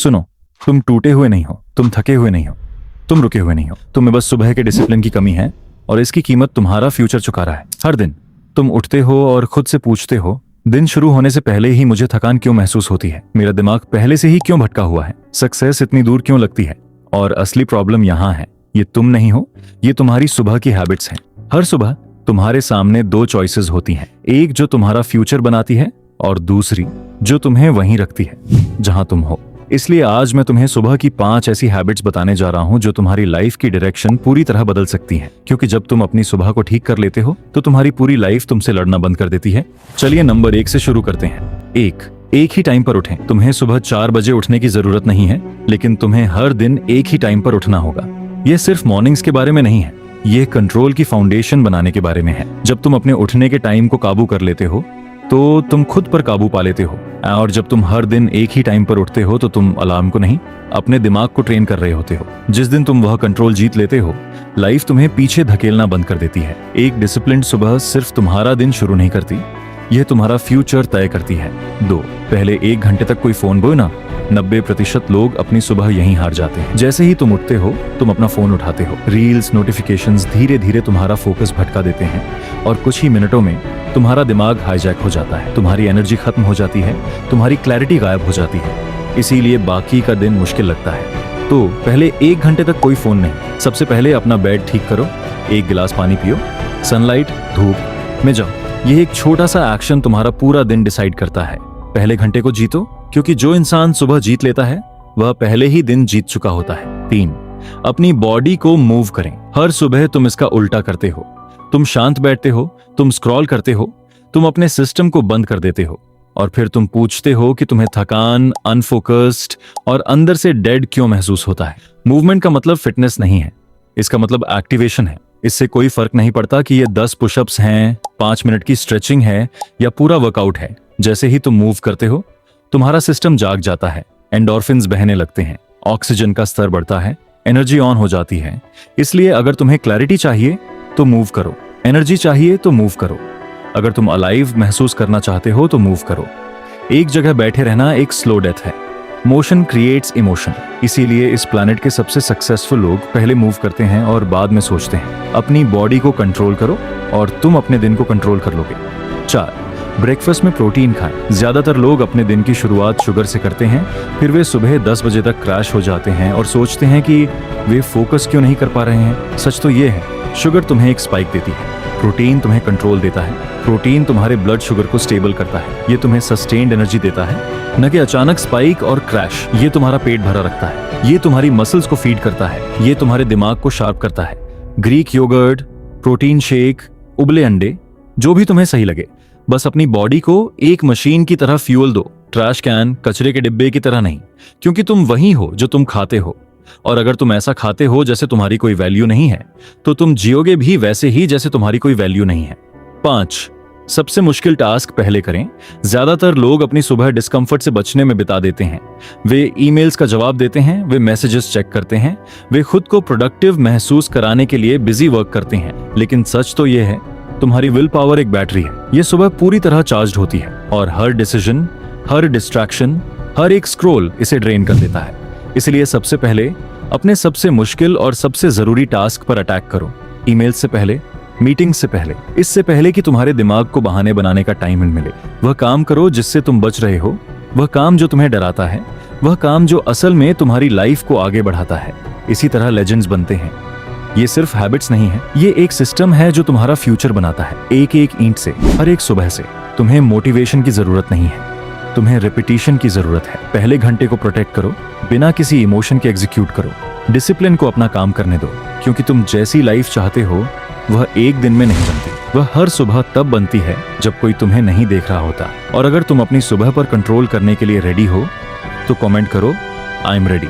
सुनो, तुम टूटे हुए नहीं हो, तुम थके हुए नहीं हो, तुम रुके हुए नहीं हो। तुम्हें बस सुबह के डिसिप्लिन की कमी है और इसकी कीमत तुम्हारा फ्यूचर चुका रहा है। हर दिन तुम उठते हो और खुद से पूछते हो, दिन शुरू होने से पहले ही मुझे थकान क्यों महसूस होती है, मेरा दिमाग पहले से ही क्यों भटका हुआ है, सक्सेस इतनी दूर क्यों लगती है। और असली प्रॉब्लम यहाँ है, ये तुम नहीं हो, ये तुम्हारी सुबह की हैबिट्स हैं। हर सुबह तुम्हारे सामने दो चॉइसेस होती हैं, एक जो तुम्हारा फ्यूचर बनाती है और दूसरी जो तुम्हें वहीं रखती है जहां तुम हो। इसलिए आज मैं तुम्हें सुबह की 5 ऐसी हैबिट्स बताने जा रहा हूं जो तुम्हारी लाइफ की डायरेक्शन पूरी तरह बदल सकती हैं। क्योंकि जब तुम अपनी सुबह को ठीक कर लेते हो तो तुम्हारी पूरी लाइफ तुमसे लड़ना बंद कर देती है। चलिए नंबर 1 से शुरू करते हैं। एक ही टाइम पर उठें। तुम्हें सुबह 4 बजे उठने की जरूरत नहीं है, लेकिन तुम्हें हर दिन एक ही टाइम पर उठना होगा। यह सिर्फ मॉर्निंग्स के बारे में नहीं है, यह कंट्रोल की फाउंडेशन बनाने के बारे में है। जब तुम अपने उठने के टाइम को काबू कर लेते हो तो तुम खुद पर काबू पा लेते हो। और जब तुम हर दिन एक ही टाइम पर उठते हो तो तुम अलार्म को नहीं, अपने दिमाग को ट्रेन कर रहे होते हो। जिस दिन तुम वह कंट्रोल जीत लेते हो, लाइफ तुम्हें पीछे धकेलना बंद कर देती है। एक डिसिप्लिन्ड सुबह सिर्फ तुम्हारा दिन शुरू नहीं करती, यह तुम्हारा फ्यूचर तय करती है। 2, पहले 1 घंटे तक कोई फोन बोलना। 90% लोग अपनी सुबह यहीं हार जाते हैं। जैसे ही तुम उठते हो तुम अपना फोन उठाते हो। रील्स, नोटिफिकेशंस धीरे धीरे तुम्हारा फोकस भटका देते हैं और कुछ ही मिनटों में तुम्हारा दिमाग हाईजैक हो जाता है। तुम्हारी एनर्जी खत्म हो जाती है, तुम्हारी क्लैरिटी गायब हो जाती है। इसीलिए बाकी का दिन मुश्किल लगता है। तो पहले 1 घंटे तक कोई फोन नहीं। सबसे पहले अपना बेड ठीक करो, 1 गिलास पानी पियो, सनलाइट, धूप में जाओ। यह एक छोटा सा एक्शन तुम्हारा पूरा दिन डिसाइड करता है। पहले घंटे को जीतो, क्योंकि जो इंसान सुबह जीत लेता है वह पहले ही दिन जीत चुका होता है। 3, अपनी बॉडी को मूव करें। हर सुबह तुम इसका उल्टा करते हो। तुम शांत बैठते हो, तुम स्क्रॉल करते हो, तुम अपने सिस्टम को बंद कर देते हो और फिर तुम पूछते हो कि तुम्हें थकान, अनफोकस्ड और अंदर से डेड क्यों महसूस होता है। मूवमेंट का मतलब फिटनेस नहीं है, इसका मतलब एक्टिवेशन है। इससे कोई फर्क नहीं पड़ता कि ये 10 पुशअप्स हैं, 5 मिनट की स्ट्रेचिंग है या पूरा वर्कआउट है। जैसे ही तुम मूव करते हो तुम्हारा सिस्टम जाग जाता है, एंडोर्फिन्स बहने लगते हैं, ऑक्सीजन का स्तर बढ़ता है, एनर्जी ऑन हो जाती है। इसलिए अगर तुम्हें क्लैरिटी चाहिए तो मूव करो, एनर्जी चाहिए तो मूव करो, अगर तुम अलाइव महसूस करना चाहते हो तो मूव करो। एक जगह बैठे रहना एक स्लो डेथ है। Motion creates emotion. इसीलिए इस प्लैनेट के सबसे सक्सेसफुल लोग पहले मूव करते हैं और बाद में सोचते हैं। अपनी बॉडी को कंट्रोल करो और तुम अपने दिन को कंट्रोल कर लोगे। 4, ब्रेकफास्ट में प्रोटीन खाएं। ज्यादातर लोग अपने दिन की शुरुआत शुगर से करते हैं, फिर वे सुबह 10 बजे तक क्रैश हो जाते हैं और सोचते हैं कि वे फोकस क्यों नहीं कर पा रहे हैं। सच तो ये है, शुगर तुम्हें एक स्पाइक देती है, प्रोटीन तुम्हें कंट्रोल देता है। प्रोटीन तुम्हारे ब्लड शुगर को स्टेबल करता है, ये तुम्हें सस्टेन्ड एनर्जी देता है, न कि अचानक स्पाइक और क्रैश। ये तुम्हारा पेट भरा रखता है, ये तुम्हारी मसल्स को फीड करता है, ये तुम्हारे दिमाग को शार्प करता है। ग्रीक योगर्ट, प्रोटीन शेक, उबले अंडे, जो भी तुम्हें सही लगे, बस अपनी बॉडी को एक मशीन की तरह फ्यूल दो, ट्रैश कैन, कचरे के डिब्बे की तरह नहीं। क्योंकि तुम वही हो जो तुम खाते हो, और अगर तुम ऐसा खाते हो जैसे तुम्हारी कोई वैल्यू नहीं है तो तुम जियोगे भी वैसे ही जैसे तुम्हारी कोई वैल्यू नहीं है। 5, सबसे मुश्किल टास्क पहले करें। ज्यादातर लोग अपनी सुबह डिस्कम्फर्ट से बचने में बिता देते हैं। वे ईमेल्स का जवाब देते हैं, वे मैसेजेस चेक करते हैं, वे खुद को प्रोडक्टिव महसूस कराने के लिए बिजी वर्क करते हैं। लेकिन सच तो यह है, तुम्हारी विल पावर एक बैटरी है, यह सुबह पूरी तरह चार्ज होती है और हर डिसीजन, हर डिस्ट्रैक्शन, हर एक स्क्रॉल इसे ड्रेन कर देता है। इसलिए सबसे पहले अपने सबसे मुश्किल और सबसे जरूरी टास्क पर अटैक करो। ईमेल से पहले, मीटिंग से पहले, इससे पहले कि तुम्हारे दिमाग को बहाने बनाने का टाइम मिले। वह काम करो जिससे तुम बच रहे हो, वह काम जो तुम्हें डराता है, वह काम जो असल में तुम्हारी लाइफ को आगे बढ़ाता है। इसी तरह लेजेंड्स बनते हैं। ये सिर्फ हैबिट्स नहीं है, ये एक सिस्टम है जो तुम्हारा फ्यूचर बनाता है। एक एक ईंट से, हर एक सुबह से। तुम्हें मोटिवेशन की जरूरत नहीं है, तुम्हें रिपीटिशन की जरूरत है। पहले घंटे को प्रोटेक्ट करो, बिना किसी इमोशन के एग्जीक्यूट करो। डिसिप्लिन को अपना काम करने दो, क्योंकि तुम जैसी लाइफ चाहते हो वह एक दिन में नहीं बनती। वह हर सुबह तब बनती है जब कोई तुम्हें नहीं देख रहा होता। और अगर तुम अपनी सुबह पर कंट्रोल करने के लिए रेडी हो तो कमेंट करो, आई एम रेडी।